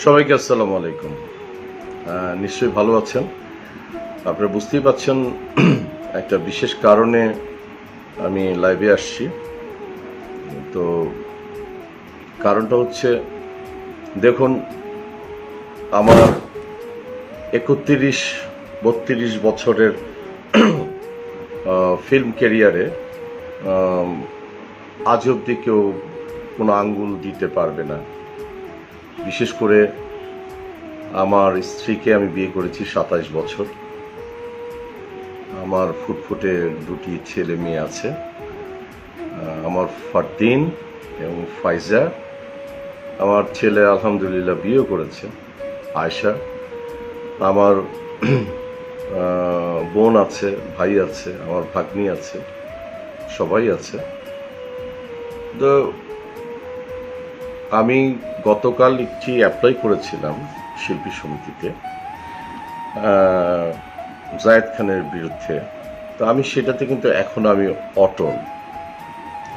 সবাইকে আসসালামু আলাইকুম। নিশ্চয়ই ভালো আছেন। আপনারা বুঝতেই পাচ্ছেন একটা বিশেষ কারণে আমি লাইভে আসছি। তো কারণটা হচ্ছে, দেখুন, আমার 31-32 বছরের ফিল্ম ক্যারিয়ারে আজ অবধি কেউ কোনো আঙ্গুল দিতে পারবে না। বিশেষ করে আমার স্ত্রীকে আমি বিয়ে করেছি 27 বছর। আমার ফুটফুটে দুটি ছেলে মেয়ে আছে, আমার ফারদিন এবং ফাইজা। আমার ছেলে আলহামদুলিল্লাহ বিয়ে করেছে, আয়েশা। আমার বোন আছে, ভাই আছে, আমার ভাগ্নি আছে, সবাই আছে। তো আমি গতকাল একটি অ্যাপ্লাই করেছিলাম শিল্পী সমিতিতে জায়েদ খানের বিরুদ্ধে। তো আমি সেটাতে কিন্তু এখন আমি অটল।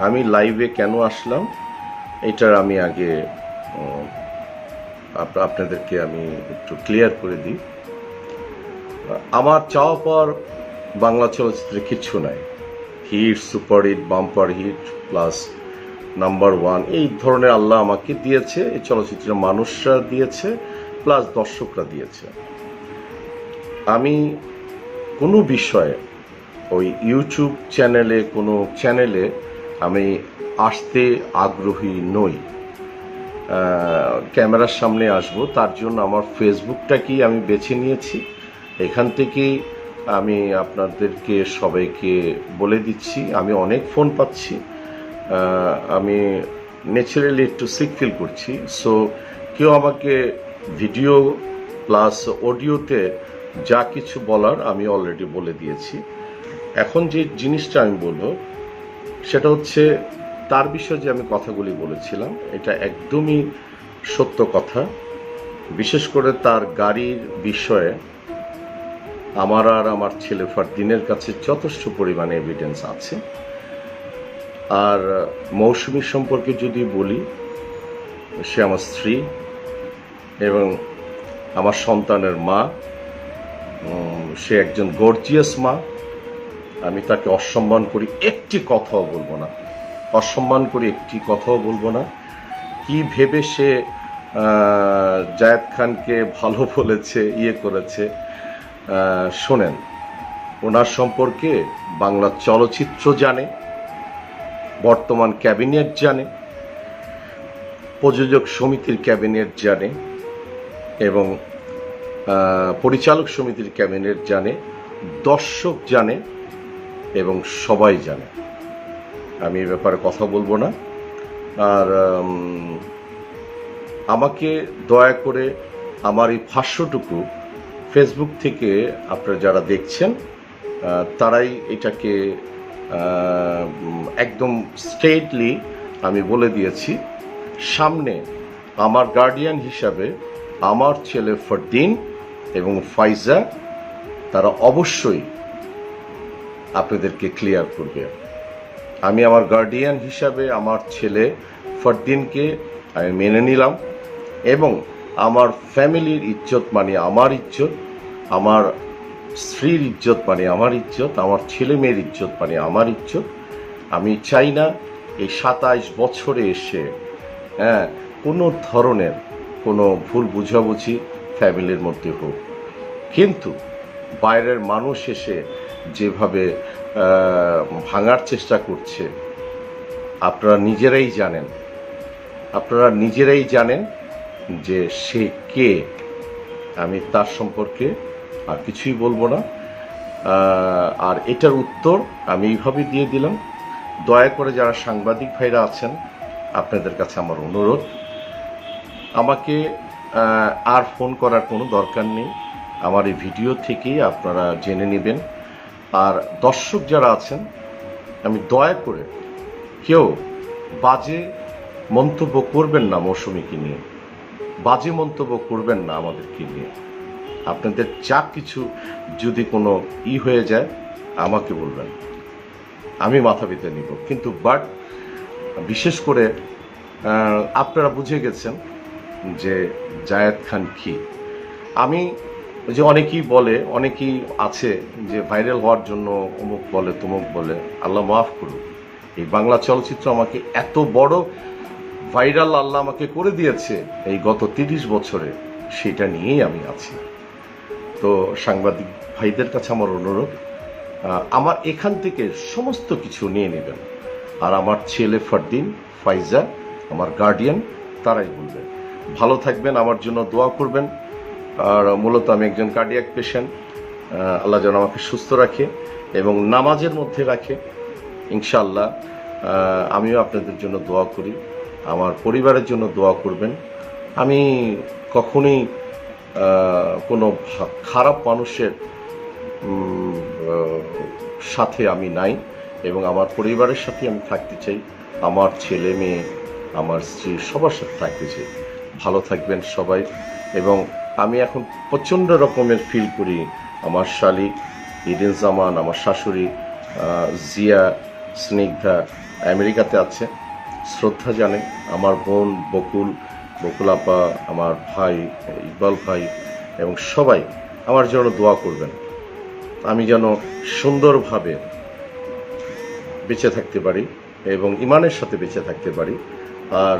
আমি লাইভে কেন আসলাম এটার আমি আগে আপনাদেরকে আমি একটু ক্লিয়ার করে দিই। আমার চাওয়া পাওয়ার বাংলা চলচ্চিত্রে কিচ্ছু নাই। Hit, super hit, bumper hit plus number 1 এই ধরনের আল্লাহ আমাকে দিয়েছে। এই চলচ্চিত্রের মানুষরা দিয়েছে, প্লাস দর্শকরা দিয়েছে। আমি কোনো বিষয়ে ওই ইউটিউব চ্যানেলে কোনো চ্যানেলে আমি আসতে আগ্রহী নই। ক্যামেরার সামনে আসব, তার জন্য আমার ফেসবুকটাকেই আমি বেছে নিয়েছি। এখান থেকেই আমি আপনাদেরকে সবাইকে বলে দিচ্ছি, আমি অনেক ফোন পাচ্ছি, আমি ন্যাচারালি একটু সিক ফিল করছি। সো কেউ আমাকে ভিডিও প্লাস অডিওতে যা কিছু বলার আমি অলরেডি বলে দিয়েছি। এখন যে জিনিসটা আমি বলবো সেটা হচ্ছে, তার বিষয়ে যে আমি কথাগুলি বলেছিলাম এটা একদমই সত্য কথা। বিশেষ করে তার গাড়ির বিষয়ে আমার আর আমার ছেলে ফারদিনের কাছে যথেষ্ট পরিমাণে এভিডেন্স আছে। আর মৌসুমী সম্পর্কে যদি বলি, সে আমার স্ত্রী এবং আমার সন্তানের মা। সে একজন গর্জিয়াস মা। আমি তাকে অসম্মান করি একটি কথাও বলবো না, অসম্মান করি একটি কথাও বলবো না। কি ভেবে সে জায়েদ খানকে ভালো বলেছে, করেছে, শোনেন, ওনার সম্পর্কে বাংলা চলচ্চিত্র জানে, বর্তমান ক্যাবিনেট জানে, প্রযোজক সমিতির ক্যাবিনেট জানে এবং পরিচালক সমিতির ক্যাবিনেট জানে, দর্শক জানে এবং সবাই জানে। আমি এ ব্যাপারে কথা বলবো না। আর আমাকে দয়া করে আমার এই ভাষ্যটুকু ফেসবুক থেকে আপনারা যারা দেখছেন তারাই এটাকে একদম স্ট্রেটলি আমি বলে দিয়েছি। সামনে আমার গার্ডিয়ান হিসাবে আমার ছেলে ফারদিন এবং ফাইজা, তারা অবশ্যই আপনাদেরকে ক্লিয়ার করবে। আমি আমার গার্ডিয়ান হিসাবে আমার ছেলে ফারদিনকে আমি মেনে নিলাম এবং আমার ফ্যামিলির ইজ্জত মানে আমার ইজ্জত, আমার স্ত্রীর ইজ্জত মানে আমার ইজ্জত, আমার ছেলে মেয়ের ইজ্জত মানে আমার ইজ্জত। আমি চাই না এই 27 বছরে এসে কোনো ধরনের কোনো ভুল বুঝাবুঝি ফ্যামিলির মধ্যে হোক। কিন্তু বাইরের মানুষ এসে যেভাবে ভাঙার চেষ্টা করছে, আপনারা নিজেরাই জানেন যে সে কে। আমি তার সম্পর্কে আর কিছুই বলবো না। আর এটার উত্তর আমি এইভাবে দিয়ে দিলাম। দয়া করে যারা সাংবাদিক ভাইরা আছেন, আপনাদের কাছে আমার অনুরোধ, আমাকে আর ফোন করার কোনো দরকার নেই। আমার এই ভিডিও থেকেই আপনারা জেনে নেবেন। আর দর্শক যারা আছেন, আমি দয়া করে কেউ বাজে মন্তব্য করবেন না মৌসুমীকে নিয়ে, বাজে মন্তব্য করবেন না আমাদেরকে নিয়ে। আপনাদের যা কিছু যদি কোনো হয়ে যায় আমাকে বলবেন, আমি মাথা পেতে নিব। কিন্তু বিশেষ করে আপনারা বুঝে গেছেন যে জায়েদ খান কি। আমি যে অনেকেই বলে, অনেকেই আছে যে ভাইরাল হওয়ার জন্য অমুক বলে তমুক বলে, আল্লাহ মাফ করুন। এই বাংলা চলচ্চিত্র আমাকে এত বড় ভাইরাল আল্লাহ আমাকে করে দিয়েছে এই গত 30 বছরে, সেটা নিয়েই আমি আছি। তো সাংবাদিক ভাইদের কাছে আমার অনুরোধ, আমার এখান থেকে সমস্ত কিছু নিয়ে নেবেন, আর আমার ছেলে ফারদিন, ফাইজা, আমার গার্ডিয়ান, তারাই বলবেন। ভালো থাকবেন, আমার জন্য দোয়া করবেন। আর মূলত আমি একজন কার্ডিয়াক পেশেন্ট, আল্লাহ যেন আমাকে সুস্থ রাখে এবং নামাজের মধ্যে রাখে ইনশাআল্লাহ। আমিও আপনাদের জন্য দোয়া করি, আমার পরিবারের জন্য দোয়া করবেন। আমি কখনোই কোনো খারাপ মানুষের সাথে আমি নাই, এবং আমার পরিবারের সাথে আমি থাকতে চাই, আমার ছেলে মেয়ে, আমার স্ত্রী, সবার সাথে থাকতে চাই। ভালো থাকবেন সবাই। এবং আমি এখন প্রচণ্ড রকমের ফিল করি, আমার শালী ইরিন জামান, আমার শাশুড়ি জিয়া, স্নিগ্ধা আমেরিকাতে আছে, শ্রদ্ধা জানে, আমার বোন বকুল আপা, আমার ভাই ইকবাল ভাই, এবং সবাই আমার জন্য দোয়া করবেন, আমি যেন সুন্দরভাবে বেঁচে থাকতে পারি এবং ইমানের সাথে বেঁচে থাকতে পারি। আর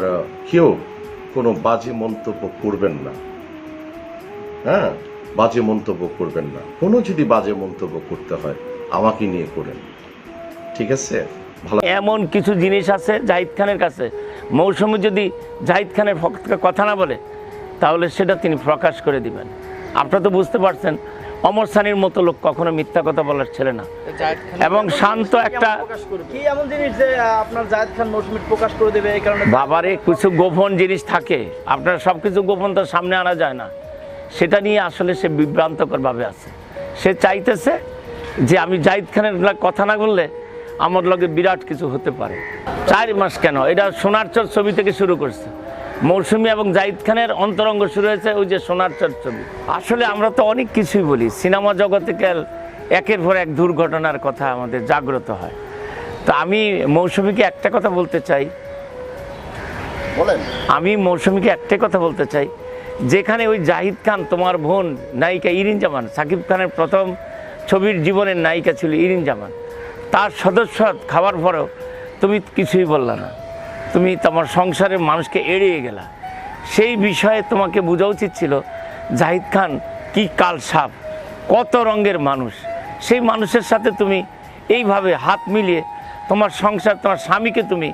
কেউ কোনো বাজে মন্তব্য করবেন না, হ্যাঁ, বাজে মন্তব্য করবেন না। কোনো যদি বাজে মন্তব্য করতে হয় আমাকে নিয়ে করেন, ঠিক আছে? ভালো। এমন কিছু জিনিস আছে জাহিদ খানের কাছে, মৌসুমী যদি জাহিদ খানের পক্ষে কথা না বলে তাহলে সেটা তিনি প্রকাশ করে দিবেন। আপনারা তো বুঝতে পারছেন, অমর সানির মতো লোক কখনো মিথ্যা কথা বলার ছেলে না, এবং শান্ত একটা কি এমন জিনিস যে আপনার জায়েদ খান মৌসুমী প্রকাশ করে দেবে এই কারণে? বাবারে কিছু গোপন জিনিস থাকে, আপনার সব কিছু গোপন তো সামনে আনা যায় না, সেটা নিয়ে আসলে সে বিভ্রান্তকরভাবে আছে। সে চাইতেছে যে আমি জাহিদ খানের কথা না বললে আমার লগে বিরাট কিছু হতে পারে। 4 মাস কেন, এটা সোনার চর ছবি থেকে শুরু করছে। মৌসুমী এবং জাহিদ খানের অন্তরঙ্গ শুরু হয়েছে ওই যে সোনার চর ছবি। আসলে আমরা তো অনেক কিছুই বলি, সিনেমা জগতে একের পর এক দুর্ঘটনার কথা আমাদের জাগ্রত হয়। তো আমি মৌসুমীকে একটা কথা বলতে চাই, যেখানে ওই জাহিদ খান, তোমার বোন নায়িকা ইরিন জামান, সাকিব খানের প্রথম ছবির জীবনের নায়িকা ছিল ইরিন জামান, তার সদস্য খাওয়ার পরেও তুমি কিছুই বললা না, তুমি তোমার সংসারের মানুষকে এড়িয়ে গেলা। সেই বিষয়ে তোমাকে বোঝা উচিত ছিল জাহিদ খান কি কাল সাপ, কত রঙের মানুষ। সেই মানুষের সাথে তুমি এইভাবে হাত মিলিয়ে তোমার সংসার, তোমার স্বামীকে তুমি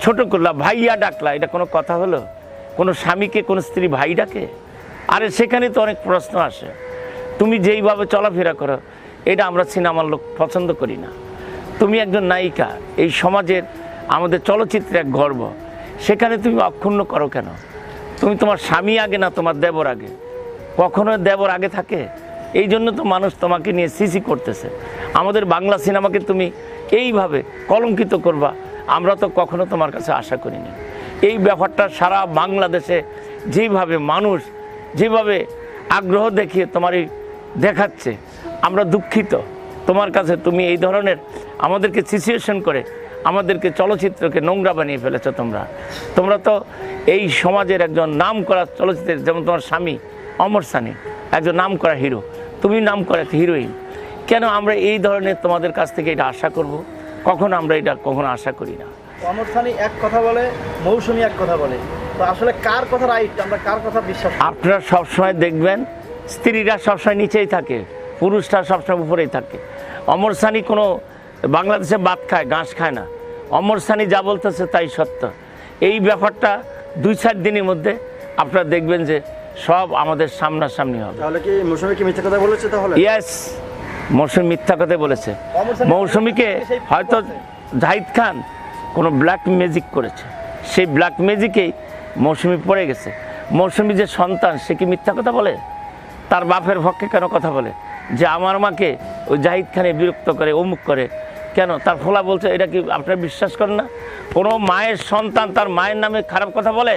ছোট করলা, ভাইয়া ডাকলা, এটা কোনো কথা হলো? কোনো স্বামীকে কোনো স্ত্রী ভাই ডাকে? আরে সেখানে তো অনেক প্রশ্ন আসে। তুমি যেইভাবে চলাফেরা করো এটা আমরা সিনেমার লোক পছন্দ করি না। তুমি একজন নায়িকা, এই সমাজের, আমাদের চলচ্চিত্রে এক গর্ব, সেখানে তুমি অক্ষুণ্ণ করো কেন? তুমি তোমার স্বামী আগে না তোমার দেবর আগে? কখনো দেবর আগে থাকে? এই জন্য তো মানুষ তোমাকে নিয়ে সিসি করতেছে। আমাদের বাংলা সিনেমাকে তুমি এইভাবে কলঙ্কিত করবা, আমরা তো কখনো তোমার কাছে আশা করিনি। এই ব্যাপারটা সারা বাংলাদেশে যেভাবে মানুষ যেভাবে আগ্রহ দেখিয়ে তোমারই দেখাচ্ছে, আমরা দুঃখিত তোমার কাছে। তুমি এই ধরনের আমাদেরকে সিচুয়েশন করে আমাদেরকে চলচ্চিত্রকে নোংরা বানিয়ে ফেলেছো। তোমরা তো এই সমাজের একজন নাম করা চলচ্চিত্রের, যেমন তোমার স্বামী অমর সানি একজন নাম করা হিরো, তুমি নাম করা হিরোইন। কেন আমরা এই ধরনের তোমাদের কাছ থেকে এটা আশা করব? কখনো আমরা এটা কখনো আশা করি না। অমর সানি এক কথা বলে, মৌসুমী এক কথা বলে, তো আসলে কার কথা রাইট, আমরা কার কথা বিশ্বাস করি? আপনারা সবসময় দেখবেন স্ত্রীরা সবসময় নিচেই থাকে, পুরুষরা সবসময় উপরেই থাকে। অমর সানি কোনো বাংলাদেশে ভাত খায়, ঘাস খায় না। অমর সানি যা বলতেছে তাই সত্য। এই ব্যাপারটা 2-4 দিনের মধ্যে আপনারা দেখবেন যে সব আমাদের সামনাসামনি হবে। তাহলে কি মৌসুমী কি মিথ্যা কথা বলেছে? তাহলে ইয়েস, মৌসুমী মিথ্যা কথা বলেছে। মৌসুমীকে হয়তো জাহিদ খান কোনো ব্ল্যাক ম্যাজিক করেছে, সেই ব্ল্যাক ম্যাজিকেই মৌসুমী পড়ে গেছে। মৌসুমী যে সন্তান, সে কি মিথ্যা কথা বলে? তার বাপের পক্ষে কেন কথা বলে যে আমার মাকে ওই জাহিদ খানে বিরক্ত করে, অমুক করে? কেন তার ফোলা বলছে? এটা কি আপনারা বিশ্বাস করেন না? কোনো মায়ের সন্তান তার মায়ের নামে খারাপ কথা বলে?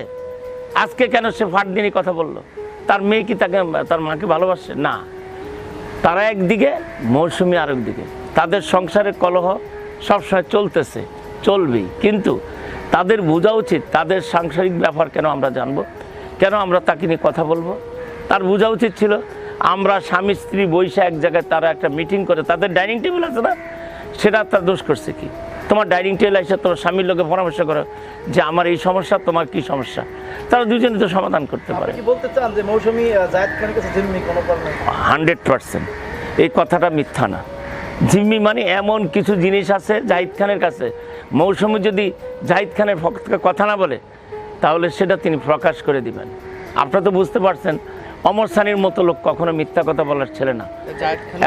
আজকে কেন সে ফাটদিনই কথা বললো? তার মেয়ে কি তাকে, তার মাকে ভালোবাসে না? তারা একদিকে, মৌসুমী আরেক দিকে। তাদের সংসারের কলহ সবসময় চলতেছে, চলবেই, কিন্তু তাদের বোঝা উচিত তাদের সাংসারিক ব্যাপার কেন আমরা জানবো, কেন আমরা তাকে নিয়ে কথা বলবো? তার বোঝা উচিত ছিল আমরা স্বামী স্ত্রী বৈশা এক জায়গায় তারা একটা মিটিং করে, তাদের ডাইনিং টেবিল আছে না, সেটা তার দোষ করছে কি? তোমার ডাইনিং টেবিল এসে তোমার স্বামীর লোকে পরামর্শ করো যে আমার এই সমস্যা, তোমার কি সমস্যা, তারা দুজনে তো সমাধান করতে পারে। কি বলতে চান যে মৌসুমী জায়েদ খানের কাছে জিম্মি কোনো কারণে? 100% এই কথাটা মিথ্যা না। জিম্মি মানে এমন কিছু জিনিস আছে জাহিদ খানের কাছে, মৌসুমী যদি জাহিদ খানের পক্ষ থেকে কথা না বলে তাহলে সেটা তিনি প্রকাশ করে দিবেন। আপনারা তো বুঝতে পারছেন অমর সানির মতো লোক কখনো মিথ্যা কথা বলার ছেলে না,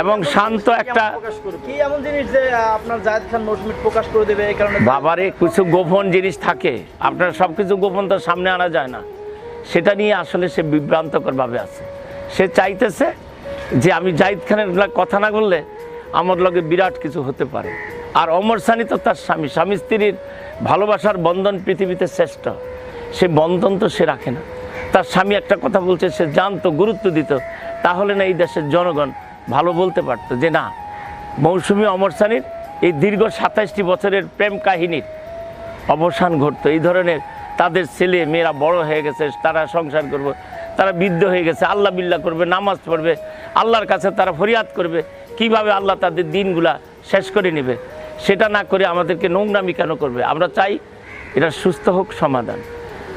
এবং শান্ত একটা কি এমন জিনিস যে আপনার জায়েদ খান মৌসুমী প্রকাশ করে দেবে এই কারণে? বাবারে কিছু গোপন জিনিস থাকে, আপনার সব কিছু গোপন তো সামনে আনা যায় না, সেটা নিয়ে আসলে সে বিভ্রান্তকরভাবে আছে। সে চাইতেছে যে আমি জাহিদ খানের কথা না বললে আমার লগে বিরাট কিছু হতে পারে। আর অমর সানি তো তার স্বামী, স্বামী স্ত্রীর ভালোবাসার বন্ধন পৃথিবীতে শ্রেষ্ঠ, সে বন্ধন তো সে রাখে না। তার স্বামী একটা কথা বলছে, সে জানতো, গুরুত্ব দিত, তাহলে না এই দেশের জনগণ ভালো বলতে পারতো যে না, মৌসুমী অমর সানির এই দীর্ঘ 27টি বছরের প্রেম কাহিনীর অবসান ঘটতো। এই ধরনের তাদের ছেলে মেয়েরা বড় হয়ে গেছে, তারা সংসার করবে, তারা বৃদ্ধ হয়ে গেছে, আল্লাহ বিল্লাহ করবে, নামাজ পড়বে, আল্লাহর কাছে তারা ফরিয়াদ করবে কিভাবে আল্লাহ তাদের দিনগুলা শেষ করে নেবে। সেটা না করে আমাদেরকে নোংরামি কেন করবে? আমরা চাই এটা সুস্থ হোক সমাধান।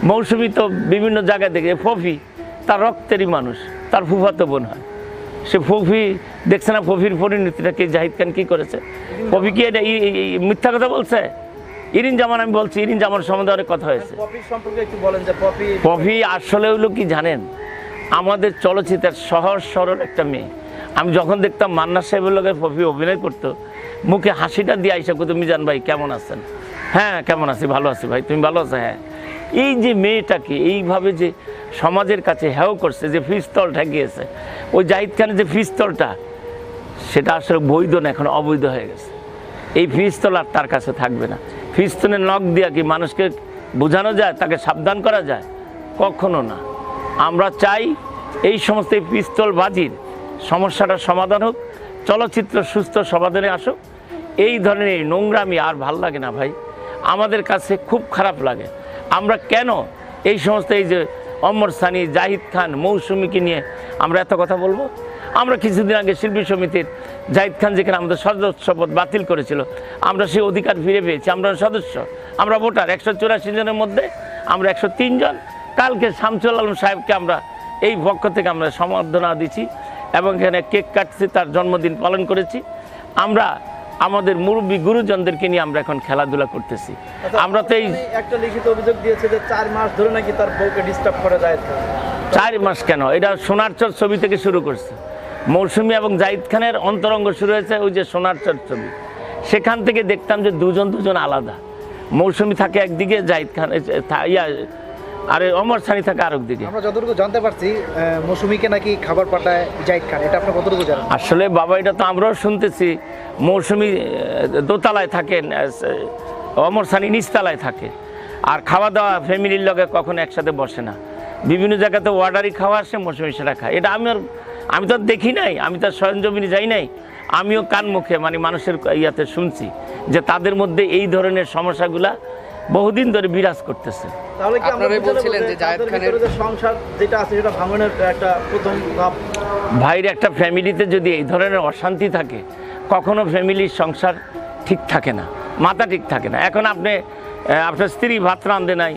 মৌসুমী তো বিভিন্ন জায়গায় দেখে, ফফি তার রক্তেরই মানুষ, তার ফুফাতো বোন হয়, সে ফফি দেখছে না ফফির পরিণতিটাকে জাহিদ খান কী করেছে? ফফি কি এটা মিথ্যা কথা বলছে? ইরিন জামান, আমি বলছি ইরিন জামান সম্বন্ধে অনেক কথা হয়েছে। পপি সম্পর্কে একটু বলেন যে পপি আসলে হলো কি জানেন, আমাদের চলচ্চিত্রের সহজ সরল একটা মেয়ে। আমি যখন দেখতাম মান্না সাহেবের লোকে পপি অভিনয় করতো, মুখে হাসিটা দিয়ে আইসা করতো, মিজান ভাই কেমন আছেন? হ্যাঁ কেমন আছি, ভালো আছি ভাই, তুমি ভালো আছো? হ্যাঁ। এই যে মেয়েটাকে এইভাবে যে সমাজের কাছে হেও করছে, যে পিস্তল ঠেকিয়েছে, ওই জাহিদ খানের যে পিস্তলটা, সেটা আসলে বৈধ না, এখন অবৈধ হয়ে গেছে। এই পিস্তল আর তার কাছে থাকবে না। পিস্তলের নখ দিয়া কি মানুষকে বোঝানো যায়, তাকে সাবধান করা যায়? কখনো না। আমরা চাই এই সমস্ত পিস্তল বাজির সমস্যাটার সমাধান হোক, চলচ্চিত্র সুস্থ সমাধানে আসুক। এই ধরনের নোংরামি আর ভাল লাগে না ভাই, আমাদের কাছে খুব খারাপ লাগে। আমরা কেন এই সমস্ত এই যে অমর সানি, জাহিদ খান, মৌসুমীকে নিয়ে আমরা এত কথা বলবো? আমরা কিছুদিন আগে শিল্পী সমিতির জাহিদ খান যেখানে আমাদের সদস্যপদ বাতিল করেছিল, আমরা সেই অধিকার ফিরে পেয়েছি। আমরা সদস্য, আমরা ভোটার 184 জনের মধ্যে আমরা 103 জন। কালকে শামসুল আলম সাহেবকে আমরা এই পক্ষ থেকে আমরা সম্বর্ধনা দিচ্ছি এবং এখানে কেক কাটছি, তার জন্মদিন পালন করেছি। আমরা আমাদের মুরব্বী গুরুজনদেরকে নিয়ে আমরা এখন খেলাধুলা করতেছি। আমরা তো এই একটা লিখিত অভিযোগ দিয়েছে যে 4 মাস ধরে নাকি তার বউকে ডিস্টার্ব করে জায়েদ খান। 4 মাস কেন? এটা সোনার চর ছবি থেকে শুরু করছে। মৌসুমী এবং জাহিদ খানের অন্তরঙ্গ শুরু হয়েছে ওই যে সোনার চর ছবি, সেখান থেকে দেখতাম যে দুজন আলাদা। মৌসুমী থাকে একদিকে, জাহিদ খান আরে অমর সানি থাকে আরেক দিকে। আমরা যতটুকু জানতে পারছি মৌসুমীকে নাকি খাবার পাঠায় জাহিদ খান, এটা আপনি কতটুকু জানেন? আসলে বাবা এটা তো আমরাও শুনতেছি, মৌসুমী দোতলায় থাকেন, অমর সানি নিচতলায় থাকে, আর খাওয়া দাওয়া ফ্যামিলির লগে কখনো একসাথে বসে না। বিভিন্ন জায়গাতে অর্ডারই খাওয়া আসে, মৌসুমী সেটা খায়। এটা আমি তো দেখি নাই, আমি তো সরঞ্জমিনে যাই নাই, আমিও কান মুখে মানে মানুষের ইয়াতে শুনছি যে তাদের মধ্যে এই ধরনের সমস্যাগুলা বহুদিন ধরে বিরাজ করতেছে। তাহলে কি আমরা বলছিলেন যে জায়েদ খানের সংসার যেটা আছে সেটা ভাঙনের একটা প্রথম ধাপ? ভাইয়ের একটা ফ্যামিলিতে যদি এই ধরনের অশান্তি থাকে, কখনো ফ্যামিলির সংসার ঠিক থাকে না, মাথা ঠিক থাকে না। এখন আপনার স্ত্রী ভাত রাঁধে নাই,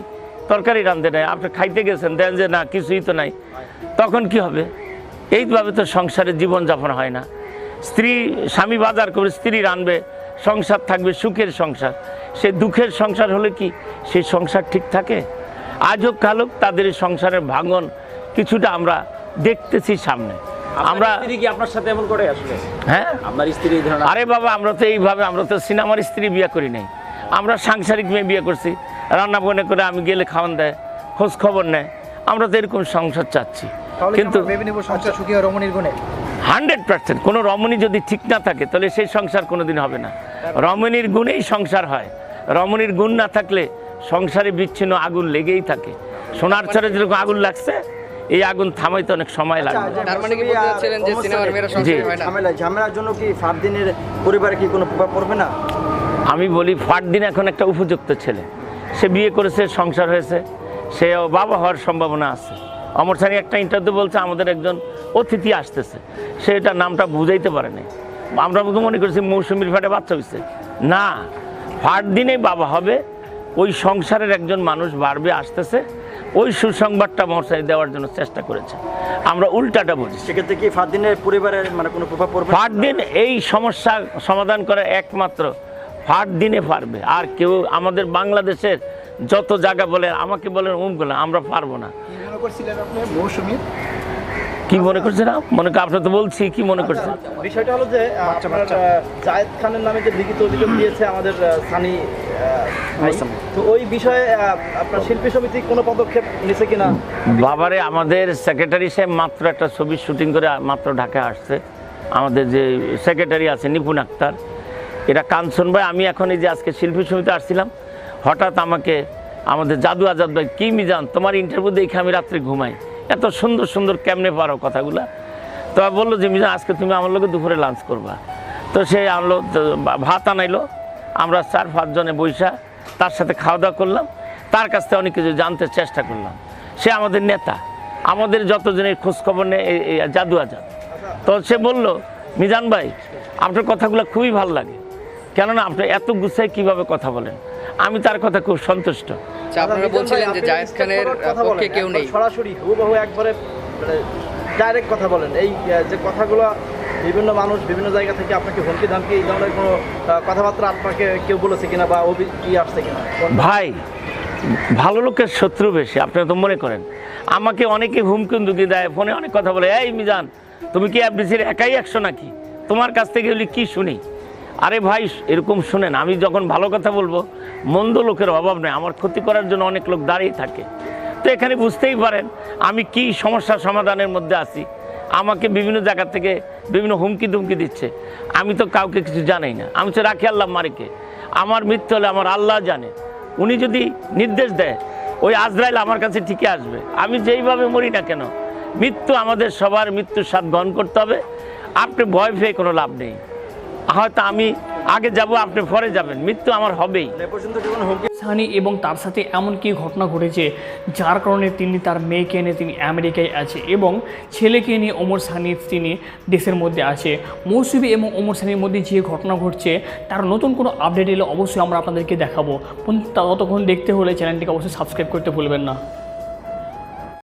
তরকারি রাঁধে নাই, আপনি খাইতে গেছেন, দেন যে না কিছুই তো নাই, তখন কি হবে? এইভাবে তো সংসারের জীবনযাপন হয় না। স্বামী বাজার করে স্ত্রী রাঁধবে, সংসার থাকবে সুখের সংসার। সে দুঃখের সংসার হলে কি সেই সংসার ঠিক থাকে? আজ হোক কাল হোক তাদের এই সংসারের ভাঙন কিছুটা আমরা দেখতেছি সামনে। আমরা কি আপনার সাথে এমন করে আসলে? হ্যাঁ, আপনার স্ত্রী এই ধরনের? আরে বাবা, আমরা তো এইভাবে, আমরা তো সিনেমার স্ত্রী বিয়ে করি নাই, আমরা সাংসারিক মেয়ে বিয়ে করছি। রান্না বান্না করে আমি গেলে খাওয়ান দেয়, খোঁজ খবর নেয়। আমরা তো এরকম সংসার চাচ্ছি, কিন্তু 100% কোনো রমণী যদি ঠিক না থাকে তাহলে সেই সংসার কোনোদিন হবে না। রমণীর গুণেই সংসার হয়, রমণীর গুণ না থাকলে সংসারে বিচ্ছিন্ন আগুন লেগেই থাকে। সোনার চরে যেরকম আগুন লাগছে, এই আগুন থামাইতে অনেক সময় লাগবে। তার মানে কি বলতে চাচ্ছিলেন যে সিনেমার মেয়েরা সংসার হয় না? ঝামেলার জন্য কি ফারদিনের পরিবারে কি কোনো প্রভাব পড়বে না? আমি বলি ফারদিন এখন একটা উপযুক্ত ছেলে, সে বিয়ে করেছে, সংসার হয়েছে, সে বাবা হওয়ার সম্ভাবনা আছে। অমর সানি একটা ইন্টারভিউ বলছে আমাদের একজন অতিথি আসতেছে, সেটা নামটা বুঝাইতে পারে নাই। আমরা তো মনে করছি মৌসুমীর ফাটে বাচ্চা হয়েছে, না, ফাট দিনেই বাবা হবে, ওই সংসারের একজন মানুষ বাড়বে আসতেছে, ওই সুসংবাদটা মহসাই দেওয়ার জন্য চেষ্টা করেছে। আমরা উল্টাটা বলছি। সেক্ষেত্রে কি ফারদিনের পরিবারের মানে কোনো প্রভাব পড়বে? ফারদিন এই সমস্যা সমাধান করার একমাত্র ফারদিনে পারবে, আর কেউ আমাদের বাংলাদেশের যত জায়গা বলে আমাকে বলেন ওমগুলো আমরা পারবো না। কি মনে করছিলেন আপনি মৌসুমীর? কি মনে করছেন? মনে কর আপনার তো বলছি কি মনে করছেন। বিষয়টা হলো যে আপনার জায়েদ খানের নামে যে লিখিত অভিযোগ দিয়েছে আমাদের সানি ভাই, তো ওই বিষয়ে আপনার শিল্পী সমিতি কোনো পদক্ষেপ নিছে কিনা? বাবারে, আমাদের সেক্রেটারি সাহেব মাত্র একটা ছবির শুটিং করে মাত্র ঢাকায় আসছে। আমাদের যে সেক্রেটারি আছে নিপুণ আক্তার, এটা কাঞ্চন ভাই। আমি এখন এই যে আজকে শিল্পী সমিতি আসছিলাম, হঠাৎ আমাকে আমাদের জাদু আজাদ ভাই, কি মিজান তোমার ইন্টারভিউ দেখে আমি রাত্রে ঘুমাই, এত সুন্দর সুন্দর কেমনে পারো কথাগুলা। তো বললো যে মিজান আজকে তুমি আমার লোকে দুপুরে লাঞ্চ করবা। তো সে আনলো, ভাত আনাইলো, আমরা 4-5 জনে বৈশা তার সাথে খাওয়া দাওয়া করলাম, তার কাছ থেকে অনেক কিছু জানতে চেষ্টা করলাম। সে আমাদের নেতা, আমাদের যতজনের খোঁজখবর নেই এই জাদু আজাদ। তো সে বলল মিজান ভাই আপনার কথাগুলো খুবই ভালো লাগে, কেননা আপনি এত গুছায় কীভাবে কথা বলেন। আমি তার কথা খুব সন্তুষ্ট। আপনারা বলছিলেন যে জায়েদ খানের পক্ষে কেউ নেই, সরাসরি হুবহু একবারে ডাইরেক্ট কথা বলেন। এই যে কথাগুলো বিভিন্ন মানুষ বিভিন্ন জায়গা থেকে আপনাকে হুমকি ধামকি এই ধরনের কোনো কথাবার্তা আপনাকে কেউ বলেছে কিনা বা কি আসছে কিনা? ভাই, ভালো লোকের শত্রু বেশি, আপনারা তো মনে করেন। আমাকে অনেকে হুমকি দুকি দেয়, ফোনে অনেক কথা বলে, এই মিজান তুমি কি এফডিসির একাই 100 নাকি, তোমার কাছ থেকে এগুলি কি শুনি। আরে ভাই এরকম শুনেন, আমি যখন ভালো কথা বলবো মন্দ লোকের অভাব নেই, আমার ক্ষতি করার জন্য অনেক লোক দাঁড়িয়ে থাকে। তো এখানে বুঝতেই পারেন আমি কি সমস্যা সমাধানের মধ্যে আছি। আমাকে বিভিন্ন জায়গা থেকে বিভিন্ন হুমকি ধুমকি দিচ্ছে, আমি তো কাউকে কিছু জানাই না। আমি তো রাখি আল্লাহ মারিকে, আমার মৃত্যু হলে আমার আল্লাহ জানে, উনি যদি নির্দেশ দেয় ওই আজরাইল আমার কাছে ঠিকই আসবে। আমি যেইভাবে মরি না কেন, মৃত্যু আমাদের সবার মৃত্যুর স্বাদ গ্রহণ করতে হবে। আপনি ভয় পেয়ে কোনো লাভ নেই, হয়তো আমি আগে যাব আপনি পরে যাবেন, মৃত্যু আমার হবেই। সানি এবং তার সাথে এমন কি ঘটনা ঘটেছে যার কারণে তিনি তার মেয়েকে নিয়ে তিনি আমেরিকায় আছে এবং ছেলেকে নিয়ে ওমর সানি তিনি দেশের মধ্যে আছে। মৌসুমী এবং ওমর সানির মধ্যে যে ঘটনা ঘটছে তার নতুন কোনো আপডেট এলে অবশ্যই আমরা আপনাদেরকে দেখাবো। ততক্ষণ দেখতে হলে চ্যানেলটিকে অবশ্যই সাবস্ক্রাইব করতে ভুলবেন না।